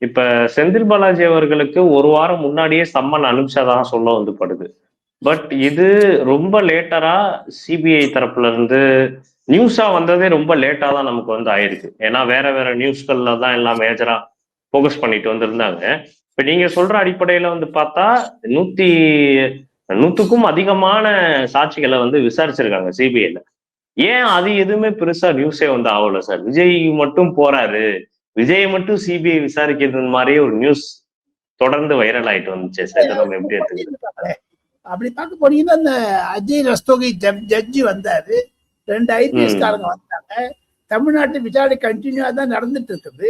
இப்ப செந்தில் பாலாஜி அவர்களுக்கு ஒரு வாரம் முன்னாடியே சம்மன் அனுப்பிச்சதா சொல்ல வந்து படுது. பட் இது ரொம்ப லேட்டரா சிபிஐ தரப்புல இருந்து நியூஸா வந்ததே ரொம்ப லேட்டா தான் நமக்கு வந்து ஆயிருக்கு. ஏன்னா வேற வேற நியூஸ்கள்ல தான் எல்லாம் மேஜரா ஃபோக்கஸ் பண்ணிட்டு வந்திருந்தாங்க. இப்ப நீங்க சொல்ற அடிப்படையில வந்து பார்த்தா 100க்கும் அதிகமான சாட்சிகளை வந்து விசாரிச்சிருக்காங்க சிபிஐல. ஏன் அது எதுவுமே பெருசா நியூஸே வந்து ஆகல சார்? விஜய் மட்டும் போறாரு, விஜய் மட்டும் சிபிஐ விசாரிக்கிறது மாதிரியே ஒரு நியூஸ் தொடர்ந்து வைரல் ஆயிட்டு வந்துச்சு சார். இதை நம்ம எப்படி எடுத்துக்கிறது? அப்படி பார்க்க போனீங்கன்னா அந்த அஜய் ரஸ்தோகி ஜட்ஜி வந்தாரு, 2 ஐபிஎஸ் காரங்க வந்தாங்க. தமிழ்நாட்டு விசாரணை கண்டினியூவா தான் நடந்துட்டு இருக்குது.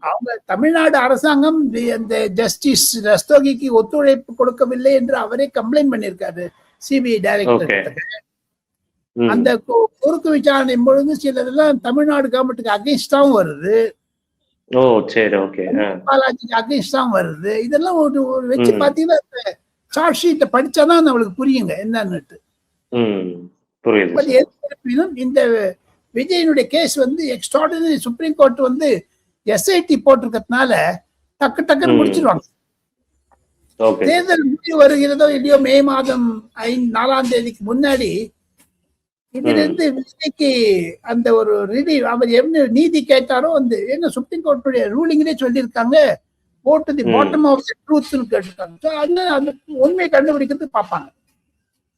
அவங்க தமிழ்நாடு அரசாங்கம் அந்த ஜஸ்டிஸ் ரஸ்தோகிக்கு ஒத்துழைப்பு கொடுக்கவில்லை என்று அவரே கம்ப்ளைண்ட் பண்ணியிருக்காரு சிபிஐ டைரக்டர். அந்த குறுக்கு விசாரணை பொழுது சிலதெல்லாம் தமிழ்நாடு கவர்மெண்ட்டுக்கு அகைன்ஸ்டாவும் வருது, பாலாஜிக்கு அகைன்ஸ்டாவும் வருது. இதெல்லாம் ஒரு வச்சு பாத்தீங்கன்னா சார்ஜ் ஷீட்டை படிச்சாதான் நம்மளுக்கு புரியுங்க என்னன்னுட்டு. இந்த விஜயனுடைய கேஸ் வந்து எக்ஸ்ட்ராடினரி சுப்ரீம் கோர்ட் வந்து எஸ்ஐடி போட்டிருக்கிறதுனால டக்கு டக்குன்னு முடிச்சிருவாங்க. தேர்தல் முடிவு வருகிறதோ இல்லையோ மே மாதம் 4ஆம் தேதிக்கு முன்னாடி இதுல இருந்து விஜய்க்கு அந்த ஒரு ரிலீவ், அவர் என்ன நீதி கேட்டாரோ அந்த என்ன சுப்ரீம் கோர்ட்டுடைய ரூலிங்லேயே சொல்லியிருக்காங்க, go to the bottom of the truth ன்னு கேட்டிருக்காங்க. அந்த உண்மையை கண்டுபிடிக்கிறது பார்ப்பாங்க.